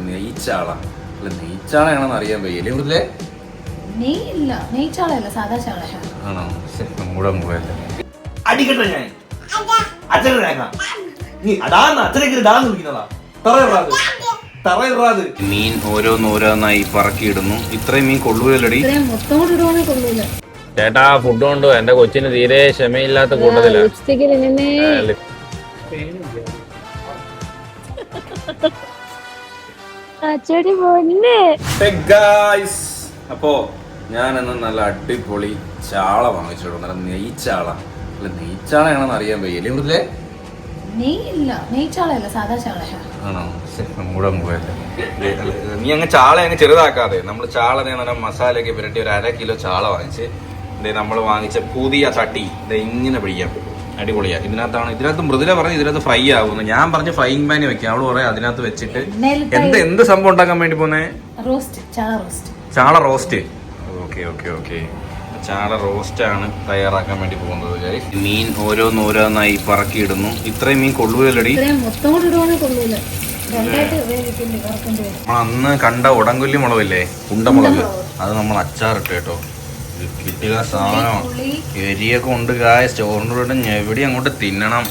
നെയ്ച്ചാള അല്ല നെയ്ച്ചാളയാണെന്ന് അറിയാൻ വയ്യല്ലേ ഇവിടുത്തെ നെയ്യില്ല, നെയ്ച്ചാളയല്ല, സാധാ ചാളയാ. ആണോ? നമ്മുടെ മുളയല്ല. അടിക്കട്ടെ ഞാൻ അച്ഛനെ മീൻ ഓരോന്നോരോന്നായി പറക്കിയിടുന്നു. ഇത്രയും മീൻ കൊള്ളുകയല്ലടി. മൊത്തം കൂടി ഇടുവാണെങ്കിൽ കൊള്ളൂല. ചേട്ടാ ഫുഡ് കൊണ്ടു. എന്റെ കൊച്ചിന് തീരെ ക്ഷമയില്ലാത്ത കൂട്ടത്തില. അപ്പോ ഞാനെന്ന് നല്ല അടിപൊളി ചാള വാങ്ങിച്ചോളൂ. നല്ല നെയ്ച്ചാള അല്ല നെയ്ച്ചാളയാണെന്ന് അറിയാൻ വയ്യല്ലേ ഇവിടുത്തെ നെയ്യില്ല, നെയ്ച്ചാളയല്ല, സാധാ ചാളയാ. ആണോ? നമ്മുടെ മുളയല്ല. നീ അങ്ങ് ചാള അങ്ങ് ചെറുതാക്കാതെ നമ്മൾ ചാള മസാലയൊക്കെ പുരട്ടി ഒരു 1/2 കിലോ ചാള വാങ്ങിച്ച് നമ്മൾ വാങ്ങിച്ച പുതിയ ചട്ടി ഇങ്ങനെ പിടിക്കാം. അടിപൊളിയാ. ഇതിനകത്ത് മൃദുല പറഞ്ഞു ഇതിനകത്ത് ഫ്രൈ ആകുന്നു. ഞാൻ പറഞ്ഞു ഫ്രൈയിങ് പാനി വെക്കാം. അവള് പറയാം അതിനകത്ത് വെച്ചിട്ട് എന്ത് സംഭവം ഉണ്ടാക്കാൻ വേണ്ടി പോന്നേ? ചാള റോസ്റ്റ്. ഓക്കെ ചാള റോസ്റ്റ് ആണ് തയ്യാറാക്കാൻ വേണ്ടി പോകുന്നത്. മീൻ ഓരോന്നോരോന്നായി പറക്കിയിടുന്നു. ഇത്രയും മീൻ കൊള്ളുകയല്ലടി. മൊത്തം കൂടി ഇടുവാണെങ്കിൽ കൊള്ളൂല. അന്ന് കണ്ട ഉടങ്കൊല്ലി മുളകില്ലേ, ഉണ്ടമുളക്, അത് നമ്മൾ അച്ചാറിട്ട് കേട്ടോ. കിട്ടിയ സാധനം എരിയൊക്കെ ഉണ്ട്. ചോറിൻ്റെ കൂടെ എവിടെ അങ്ങോട്ട് തിന്നണം.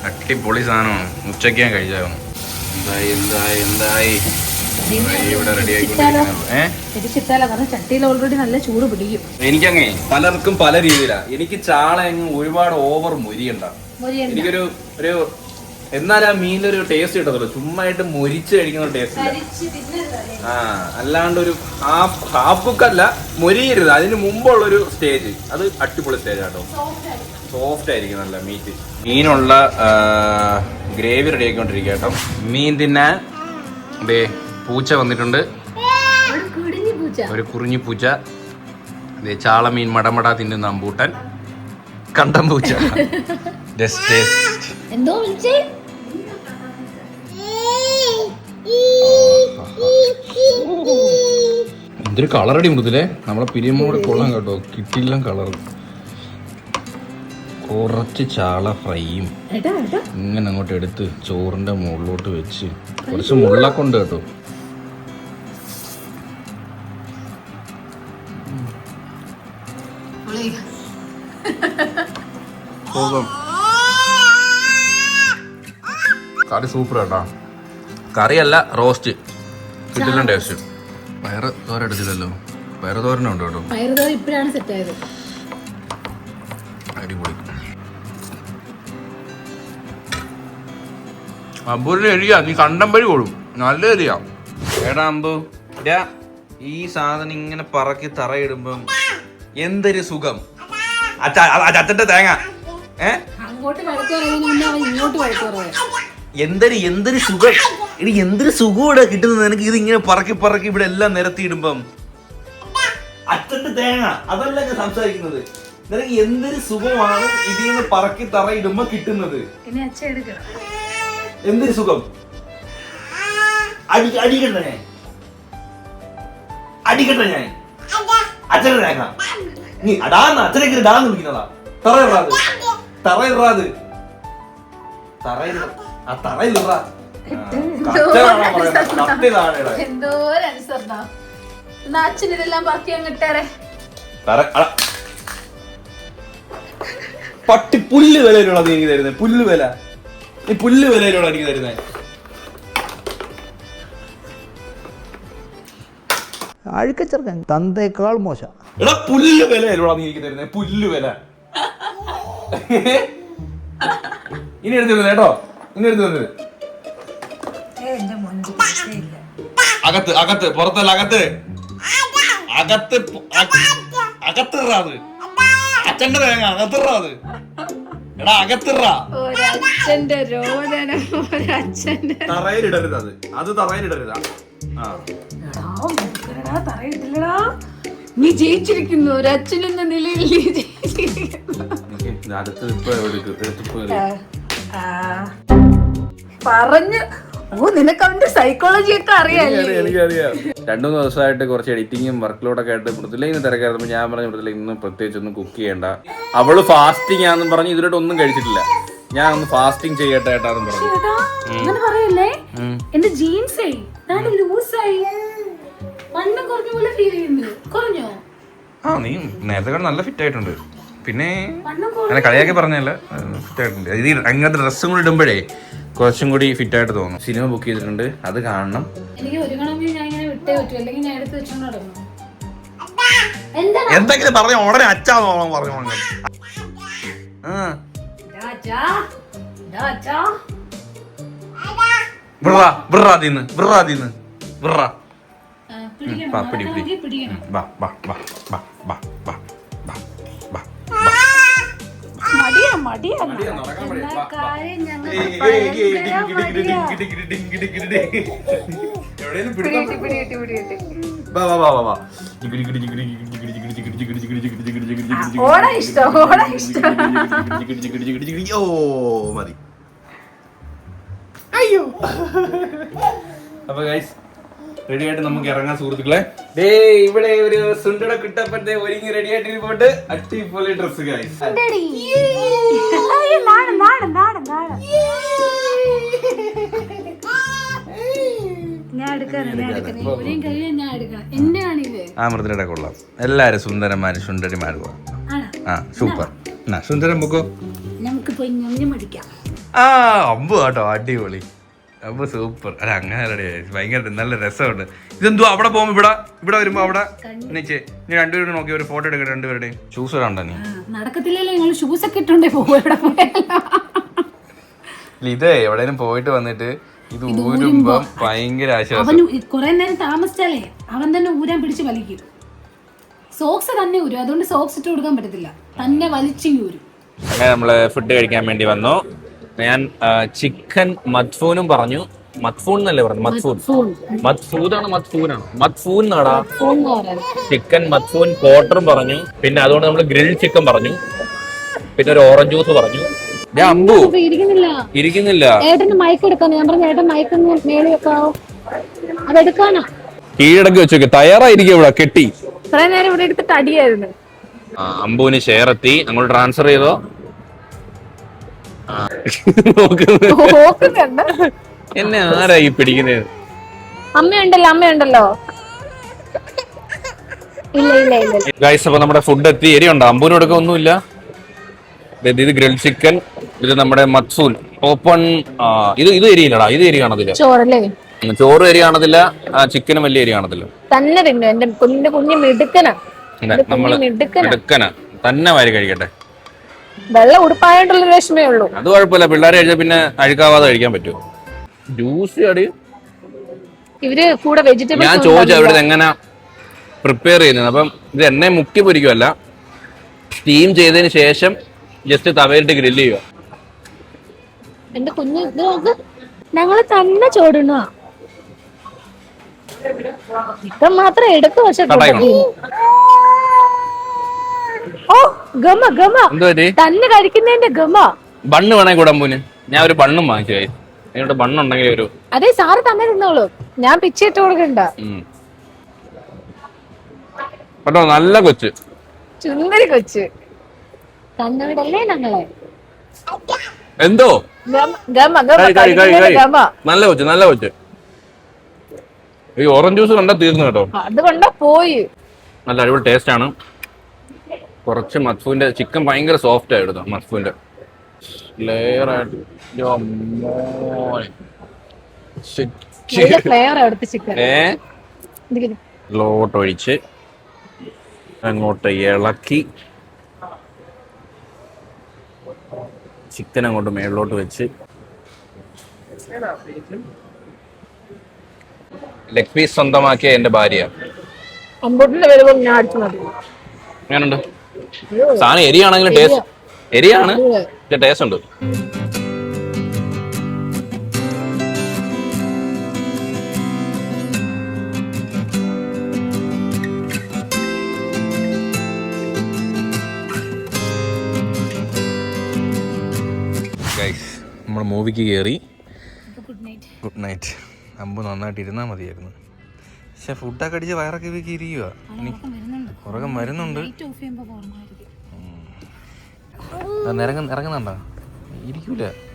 അടിപൊളി സാധനമാണ്. ഉച്ചയ്ക്ക് ഞാൻ കഴിച്ചായിരുന്നു. എന്തായി ഇവിടെ റെഡി ആയിക്കൊണ്ടിരിക്കുന്നത്. എനിക്കങ്ങേ പലർക്കും പല രീതിയിലാണ്. എനിക്ക് ചാള അങ്ങ് ഒരുപാട് ഓവർ മൊരിയണ്ട. എനിക്കൊരു എന്നാൽ ആ മീനിലൊരു ടേസ്റ്റ് കിട്ടത്തുള്ളൂ. ചുമ്മായിട്ട് മൊരിച്ച് കഴിക്കുന്ന ഒരു ടേസ്റ്റ് ഇല്ല. അല്ലാണ്ട് ഒരു ഹാഫ് കുക്കല്ല, മൊരിയരുത്. അതിന് മുമ്പുള്ളൊരു സ്റ്റേജ്, അത് അടിപൊളി സ്റ്റേജ് ആട്ടോ. സോഫ്റ്റ് ആയിരിക്കും നല്ല മീറ്റ്. മീനുള്ള ഗ്രേവി റെഡി ആയിക്കൊണ്ടിരിക്കുക കേട്ടോ. മീൻ തിന്നാൻ പൂച്ച വന്നിട്ടുണ്ട്, ഒരു കുറിഞ്ഞി പൂച്ച. ചാള മീൻ മടമട തിന്നുന്ന അമ്പൂട്ടൻ, കണ്ടം പൂച്ച. എന്തോ എന്തൊരു കളറടി മുതലേ. നമ്മളെ പിരിയമ്മോടെ കൊള്ളാൻ കേട്ടോ. കിട്ടില്ല കളർ. കുറച്ച് ചാള ഫ്രൈയും ഇങ്ങനെ അങ്ങോട്ട് എടുത്ത് ചോറിന്റെ മുകളിലോട്ട് വെച്ച് കുറച്ച് മുള്ളൊക്കെ ഉണ്ട് കേട്ടോ. കറി സൂപ്പർ കേട്ടോ. കറിയല്ല, റോസ്റ്റ് കിട്ടില്ല ടേസ്റ്റ്. പയറ് തോര എടുത്തില്ലല്ലോ. പയറ് തോരനുണ്ട് കേട്ടോ. ഇപ്പോഴാണ് സെറ്റ് ആയത്. അടിപൊളി. അമ്പൂരിന് എരിയാ. നീ കണ്ടമ്പഴി കൊള്ളും. നല്ല എരിയാ. എടാ അമ്പു, ഈ സാധനം ഇങ്ങനെ പറക്കി തറയിടുമ്പം എന്തൊരു സുഖം. അച്ഛന്റെ തേങ്ങ എന്തൊരു സുഖം. ഇനി എന്തൊരു സുഖം ഇവിടെ കിട്ടുന്നത് നിനക്ക്. ഇത് ഇങ്ങനെ പറക്കി പറക്കി ഇവിടെ എല്ലാം നിരത്തിയിടുമ്പം. അച്ഛന്റെ തേങ്ങ അതല്ല ഞാൻ സംസാരിക്കുന്നത്. നിനക്ക് എന്തൊരു സുഖമാണ് ഇതിന്ന് പറക്കി തറയിടുമ്പോ കിട്ടുന്നത്. എന്തൊരു സുഖം. അടിക്കട്ടെ ഞാൻ അച്ഛനെ തേങ്ങ. നീ അച്ഛനേക്ക് ഡാന്ന് വിളിക്കുന്നതാ. തറയിറാത് പട്ടി പുല്ല് വിലയിലുള്ള നീ എനിക്ക് തരുന്നേ. പുല്ല് വില. നീ പുല്ല് വിലയിലുള്ള എനിക്ക് തരുന്നേ. അഴുക്കച്ചെറുക്കൻ തന്തേക്കാൾ മോശം. എടാ പുല്ല് വിലയിലുള്ള നീ എനിക്ക് തരുന്നേ. പുല്ല് വില. ഇനി എടുത്തു തരുന്നത് കേട്ടോ. ഇനി എടുത്തു തരുന്നത് അകത്ത് പുറത്തല്ല. അകത്തിറാത്. അച്ഛന്റെ തേങ്ങ അകത്തിറാത്. എടാ അകത്തിറാ. തറയിലിടരുത്. അത് തറയിലിടരുതാ. നീ ജയിച്ചിരിക്കുന്നു. ഒരു അച്ഛനെന്ന നിലയിൽ പറഞ്ഞു. നിനക്ക് അവന്റെ സൈക്കോളജി ഒക്കെ അറിയാല്ലേ? എനിക്കറിയാം. 2-3 ദിവസമായിട്ട് കുറച്ച് എഡിറ്റിങ്ങും വർക്കിലോട്ടൊക്കെ ആയിട്ട് മൃദുലയിന്ന് തിരക്കായിരുന്നു. ഞാൻ പറഞ്ഞു മൃദുല ഇന്ന് പ്രത്യേകിച്ച് ഒന്നും കുക്ക് ചെയ്യണ്ട. അവള് ഫാസ്റ്റിംഗ് ആണെന്നും പറഞ്ഞു ഇതിലോട്ട് ഒന്നും കഴിച്ചിട്ടില്ല. ഞാൻ ഒന്ന് ഫാസ്റ്റിംഗ് ചെയ്യട്ടെ ഏട്ടാന്ന് പറഞ്ഞു. പറയല്ലേ. എന്റെ ജീൻസേ കുറഞ്ഞ പോലെ ഫീൽ ചെയ്യുന്നു. കുറഞ്ഞോ? ആ നീ നേരത്തെ നല്ല ഫിറ്റ് ആയിട്ടുണ്ട്. പിന്നെ അങ്ങനെ കളിയാക്കി പറഞ്ഞല്ല, ഫിറ്റ് ആയിട്ടുണ്ട്. ഇത് അങ്ങനത്തെ ഡ്രസ്സും കൂടി ഇടുമ്പോഴേ കുറച്ചും കൂടി ഫിറ്റ് ആയിട്ട് തോന്നും. സിനിമ ബുക്ക് ചെയ്തിട്ടുണ്ട്, അത് കാണണം. എനിക്ക് ഒരുങ്ങണമെങ്കിൽ ഞാൻ ഇങ്ങനെ വിട്ടേ പറ്റൂ, അല്ലെങ്കിൽ ഞാൻ എടുത്ത് വെച്ചോണ്ട് നടക്കണം. എന്തെങ്കിലും പറഞ്ഞ ഉടനെ അച്ഛാന്നോളം പറഞ്ഞു. മതി. അയ്യോ. അപ്പൊ ഗൈസ് റെഡി ആയിട്ട് നമുക്ക് ഇറങ്ങാൻ സുഹൃത്തുക്കളെ. ഇവിടെ ഒരു സുണ്ടട കിട്ടപ്പറ്റേ ഒരുങ്ങി റെഡി ആയിട്ട് പോയിട്ട് അടിപൊളി ഡ്രസ് ഗൈസ്. ആ മൃദുലയുടെ കൊള്ളാം. എല്ലാരും സുന്ദരന്മാരും സുന്ദരിമാരും. ആ സൂപ്പർ. സുന്ദരം ബുക്കോ നമുക്ക് പോയി ഞമ്മടിക്കാം. ആ അമ്പ് കേട്ടോ, അടിപൊളി അമ്പ് സൂപ്പർ. അല്ല അങ്ങനെ റെഡി ഭയങ്കര നല്ല രസമുണ്ട്. ഇതെന്തോ അവിടെ പോകുമ്പോ ഇവിടെ വരുമ്പോ അവിടെ നീ രണ്ടുപേരും നോക്കി ഒരു ഫോട്ടോ എടുക്കട്ടെ. രണ്ടുപേരുടെയും ഷൂസ് ഇടാണ്ട നീ നടക്കത്തില്ലല്ലോ. നിങ്ങൾ ഷൂസ് ഒക്കെ ഇട്ടുണ്ടേ പോകും. ഇതേ എവിടെയും പോയിട്ട് വന്നിട്ട് ഇത് ഊരുമ്പോ ഭയങ്കര ആശ്വാസം. അവന് കുറെ നേരം താമസിച്ചാലേ അവൻ തന്നെ ഊരാൻ പിടിച്ച് വലിക്കും. സോക്സ് തന്നെ ഊരും, അതുകൊണ്ട് സോക്സ് ഇട്ട് കൊടുക്കാൻ പറ്റത്തില്ല, തന്നെ വലിച്ചിങ്ങി ഊരും. അങ്ങനെ നമ്മള് ഫുഡ് കഴിക്കാൻ വേണ്ടി വന്നു. ഞാൻ ചിക്കൻ മത്ഫൂനും പറഞ്ഞു. മത്ഫൂൺ എന്നല്ലേ പറഞ്ഞു? മത്ഫൂനാണ് മത്ഫൂൻ എന്നാടാ. ചിക്കൻ മത്ഫൂൻ ക്വാർട്ടറും പറഞ്ഞു. പിന്നെ അതുകൊണ്ട് നമ്മൾ ഗ്രിൽ ചിക്കൻ പറഞ്ഞു. പിന്നെ ഒരു ഓറഞ്ച് ജ്യൂസ് പറഞ്ഞു. അമ്പു ഇരിക്കുന്നില്ല. ഏട്ടന് മയക്ക് എടുക്കാന്ന് ഞാൻ പറഞ്ഞു. ഏട്ടൻ മയക്കൊന്ന് മേളി വെക്കാവോ? അതെടുക്കാനാ കീഴടക്കി വെച്ചോക്കെ തയ്യാറായിരിക്കും. ഇവിടെ കെട്ടി ഇത്ര നേരം ഇവിടെ എടുത്തിട്ട് അടിയായിരുന്നു. അമ്പുവിന് ഷെയർ എത്തി, അങ്ങോട്ട് ട്രാൻസ്ഫർ ചെയ്തോ. എന്നെ ആരായി പിടിക്കുന്നത്? അമ്മയുണ്ടല്ലോ. ഗൈസ് അപ്പൊ നമ്മുടെ ഫുഡ് എത്തി. എരിയുണ്ടോ? അമ്പൂന് കൊടുക്ക ഒന്നുമില്ല. ഇത് ഗ്രിൽ ചിക്കൻ, ഇത് നമ്മുടെ മത്സൂൻ ഓപ്പൺ. ഇത് എരിയില്ലടാ, ഇത് എരി കാണത്തില്ല. ചോറ് എരി കാണത്തില്ല, ചിക്കനും വലിയ എരി കാണത്തില്ല. തന്നെ തിന്നു എന്റെ കുഞ്ഞു മിടുക്കനാ. നമ്മള് മിടുക്കന തന്നെ വാരി കഴിക്കട്ടെ. വെള്ള ഉടുപ്പായോണ്ടുള്ള വിഷമേ ഉള്ളൂ. അത് കുഴപ്പമില്ല, പിള്ളേരെ കഴിച്ചാൽ പിന്നെ അഴുക്കാവാതെ കഴിക്കാൻ പറ്റുമോ? ജ്യൂസ് അടി. ഇവര് കൂടെ വെജിറ്റബിൾ ഞാൻ ചോദിച്ചു അവിടെ എങ്ങനെ പ്രിപ്പയർ ചെയ്യുന്നത്. അപ്പം ഇത് എണ്ണ മുക്കി പൊരിക്കുമല്ല, സ്റ്റീം ചെയ്തതിന് ശേഷം ജസ്റ്റ് തവയിലിട്ട് ഗ്രില്ല് ചെയ്യുക. എന്റെ കുഞ്ഞ് ഇത് നോക്ക്, ഞങ്ങള് തന്നെ ചോടുന്ന ചിക്കൻ മാത്രം എടുത്തു വെച്ചിട്ടുണ്ട്. ഓ ഗമ തന്നെ കഴിക്കുന്നതിന്റെ ഗമ. ബണ്ണ് വേണേ കൂടെ അമ്പൂന് ഞാൻ ഒരു ബണ്ണും വാങ്ങിച്ചു. അതിനോട് ബണ്ണുണ്ടെങ്കിൽ ഒരു അതെ സാറ് തന്നെ തിന്നോളൂ, ഞാൻ പിച്ചിട്ട് കൊടുക്കണ്ട. കേട്ടോ നല്ല കൊച്ച്, ചുന്ദരി കൊച്ച്. കണ്ണവിടല്ലേ ഞങ്ങളെ. എന്തോ നല്ല കൊച്ച്. ഈ ഓറഞ്ച് ജ്യൂസ് കണ്ടാ തീർന്നു കേട്ടോ. അതുകൊണ്ടാ പോയി. നല്ല അടിപൊളി ടേസ്റ്റ് ആണ്. കുറച്ച് മത്ഫൂന്റെ ചിക്കൻ ഭയങ്കര സോഫ്റ്റ് ആയിരുന്നു. മത്ഫൂന്റെ ലെയർ ആയിട്ട് ലോട്ടൊഴിച്ച് അങ്ങോട്ട് ഇളക്കി ചിക്കൻ അങ്ങോട്ട് മേളിലോട്ട് വെച്ച് ലെഗ് പീസ് സ്വന്തമാക്കിയ എന്റെ ഭാര്യ. എങ്ങനുണ്ട് സാധനം? എരിയാണെങ്കിലും ടേസ്റ്റ്, എരിയാണ് ടേസ്റ്റ് ഉണ്ട്. നമ്മൾ മൂവിക്ക് കയറി. Good night. അമ്പ് നന്നായിട്ട് ഇരുന്നാൽ മതിയായിരുന്നു. പക്ഷെ ഫുഡൊക്കെ അടിച്ച് വയറൊക്കെ ഇരിക്കുക. ഉറക്കം വരുന്നുണ്ട്. ഇറങ്ങുന്നുണ്ടോ?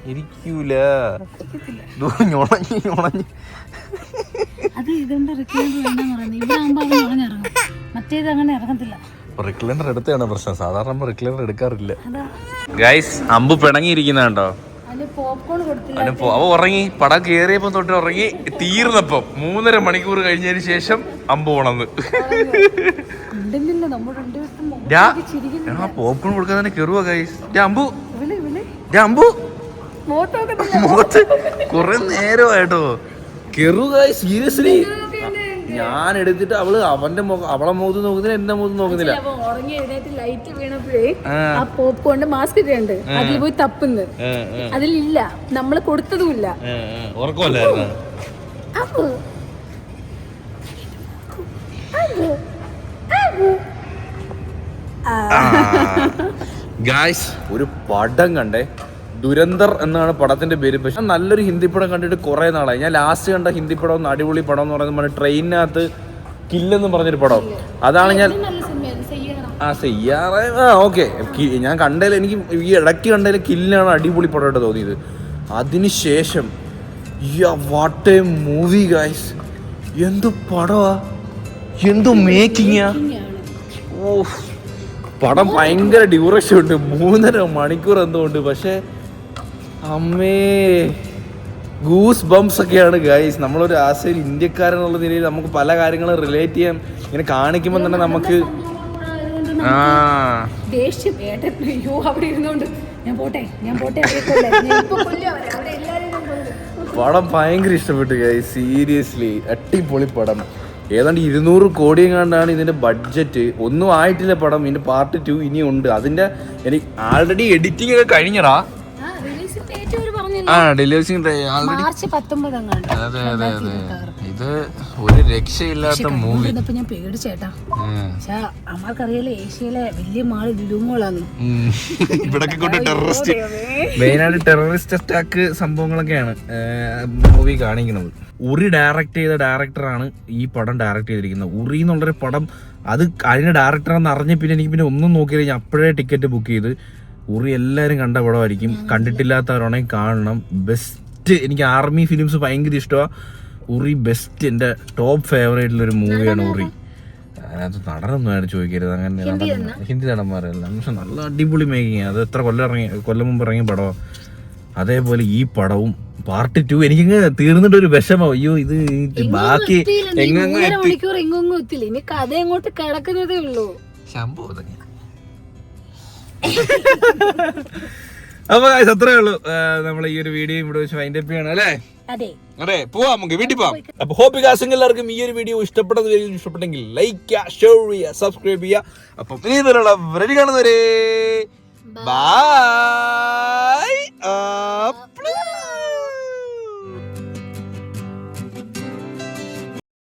ഇരിക്കൂല അത് ഇതുകൊണ്ട് റിക്ലൈനർ വേണ്ടെന്ന് പറയുന്നത്. ഇവിടെ ആകുമ്പോൾ അത് നുഴഞ്ഞിറങ്ങും, മറ്റേത് അങ്ങനെ ഇറങ്ങത്തില്ല. റിക്ലൈനർ എടുത്താണ് പ്രശ്നം, സാധാരണ റിക്ലൈനർ എടുക്കാറില്ല. അതാ ഗൈസ് അമ്പു പിണങ്ങിയിരിക്കുന്ന കണ്ടോ, അതിന് പോപ്കോൺ കൊടുത്തില്ല. അവ ഉറങ്ങി, പടം കേറിയപ്പോ തൊട്ട് ഉറങ്ങി, തീർന്നപ്പം 3.5 മണിക്കൂർ കഴിഞ്ഞതിന് ശേഷം അമ്പു ഉണന്ന്. ഉണ്ടെന്നില്ല നമ്മൾ രണ്ടുപേർക്കും പോപ്കോൺ കൊടുക്കാൻ തന്നെ കെറുവാ ഗൈസ്. അമ്പു മോട്ടോക്കെ മുഖത്ത് കുറെ നേരമായിട്ടോ കെറു ഗൈസ്. സീരിയസ്ലി ഞാൻ എടുത്തിട്ട് അവന്റെ മുഖം, അവളെ മുഖത്ത് നോക്കുന്നില്ല, എന്റെ മുഖത്ത് നോക്കുന്നില്ല. ഉറങ്ങി എഴുന്നേറ്റ് ലൈറ്റ് വീണപ്പോഴേ ആ പോപ്കോണിന്റെ മാസ്ക് ഇട്ടുണ്ട്, അതിൽ പോയി തപ്പുന്നു, അതിലില്ല, നമ്മള് കൊടുത്തതുമില്ല. ഉറക്കമല്ലായിരുന്നു. ഗായ്സ് ഒരു പടം കണ്ടേ, ദുരന്തർ എന്നാണ് പടത്തിന്റെ പേര്. പക്ഷെ നല്ലൊരു ഹിന്ദി പടം കണ്ടിട്ട് കുറെ നാളായി. ഞാൻ ലാസ്റ്റ് കണ്ട ഹിന്ദി പടം ഒന്ന് അടിപൊളി പടം എന്ന് പറയുന്നത് ട്രെയിനിനകത്ത് കില്ലെന്ന് പറഞ്ഞൊരു പടം, അതാണ് ഞാൻ ചെയ്യാറ്. ഓക്കെ, ഞാൻ കണ്ടതിൽ എനിക്ക് ഈ ഇടയ്ക്ക് കണ്ടതിൽ കില്ലാണ് അടിപൊളി പടമായിട്ട് തോന്നിയത്. അതിനുശേഷം വാട്ട് എ മൂവി ഗൈസ്, എന്തു പടമാ, എന്തു മേക്കിങ്ങാ. ഓ പടം ഭയങ്കര ഡ്യൂറേഷൻ ഉണ്ട്, 3.5 മണിക്കൂർ എന്തോ ഉണ്ട്. പക്ഷെ അമ്മേ ഗൂസ് ബംസ് ഒക്കെയാണ് ഗൈസ്. നമ്മളൊരു ആസ് എ ഇന്ത്യക്കാരെന്നുള്ള നിലയിൽ നമുക്ക് പല കാര്യങ്ങളും റിലേറ്റ് ചെയ്യാൻ ഇങ്ങനെ കാണിക്കുമ്പോൾ തന്നെ നമുക്ക് ദേഷ്യം അവിടെ ഇരുന്നോണ്ട് ഞാൻ പോട്ടെ പടം ഭയങ്കര ഇഷ്ടപ്പെട്ടു ഗൈസ്. സീരിയസ്ലി അടിപൊളി പടം. ഏതാണ്ട് 200 കോടി എങ്ങാണ്ടാണ് ഇതിന്റെ ബഡ്ജറ്റ്. ഒന്നും ആയിട്ടില്ല പടം, ഇതിന്റെ പാർട്ട് 2 ഇനിയും ഉണ്ട്. അതിന്റെ എനിക്ക് ആൾറെഡി എഡിറ്റിംഗ് ഒക്കെ കഴിഞ്ഞടാ. മാർച്ച് 19 അതെ അതെ അതെ, ഇത് ഒരു രക്ഷയില്ലാത്ത മൂവി. ഞാൻ പേടിച്ചേട്ടാ, അമ്മക്കറിയാലോ ഏഷ്യയിലെ വലിയ മാള് ലുലുമോളാണ്. ഇവിടൊക്കെ കൊണ്ട് ടെററിസ്റ്റ്, മെയിനായിട്ട് ടെററിസ്റ്റ് അറ്റാക്ക് സംഭവങ്ങളൊക്കെയാണ് മൂവി കാണിക്കുന്നത്. ഉറി ഡയറക്റ്റ് ചെയ്ത ഡയറക്ടറാണ് ഈ പടം ഡയറക്റ്റ് ചെയ്തിരിക്കുന്നത്. ഉറി എന്നുള്ളൊരു പടം, അത് അതിന് ഡയറക്ടറാണെന്ന് അറിഞ്ഞ പിന്നെ എനിക്ക് പിന്നെ ഒന്നും നോക്കിയില്ല, ഞാൻ അപ്പോഴേ ടിക്കറ്റ് ബുക്ക് ചെയ്ത്. ഉറി എല്ലാവരും കണ്ട പടമായിരിക്കും, കണ്ടിട്ടില്ലാത്തവരാണെങ്കിൽ കാണണം. ബെസ്റ്റ്, എനിക്ക് ആർമി ഫിലിംസ് ഭയങ്കര ഇഷ്ടമാണ്. ഉറി ബെസ്റ്റ്, എൻ്റെ ടോപ്പ് ഫേവറേറ്റിലൊരു മൂവിയാണ് ഉറി. അതിനകത്ത് നടനൊന്നും ആരും ചോദിക്കരുത്, അങ്ങനെ ഹിന്ദി നടന്മാരല്ല, പക്ഷെ നല്ല അടിപൊളി മേക്കിങ്. അത് എത്ര കൊല്ലം മുമ്പ് ഇറങ്ങിയ പടമാണ്. അതേപോലെ ഈ പടവും പാർട്ട് 2 എനിക്കങ്ങ് തീർന്നിട്ട് ഒരു വിഷമം. അയ്യോ ഇത് ബാക്കി മണിക്കൂർ എങ്ങൊന്നും എത്തില്ല, ഇനി കഥ എങ്ങോട്ട് കിടക്കുന്നതേ ഉള്ളൂ. അപ്പൊ അത്രേ ഉള്ളൂ. നമ്മൾ ഈ ഒരു വീഡിയോ ഇവിടെ വെച്ച് വൈൻഡ് അപ്പ് ചെയ്യണം അല്ലേ? അതെ, പോവാം, നമുക്ക് വീട്ടിൽ പോവാം. അപ്പൊ ഹോപ്പ് ഗായ്സ് എല്ലാവർക്കും ഈ ഒരു വീഡിയോ ഇഷ്ടപ്പെട്ടെങ്കിൽ ലൈക്ക് ചെയ്യുക, ഷെയർ ചെയ്യുക, സബ്സ്ക്രൈബ് ചെയ്യുക. അപ്പൊ ഇനി ഇതിലുള്ള കാണുന്നവരെ ബൈ.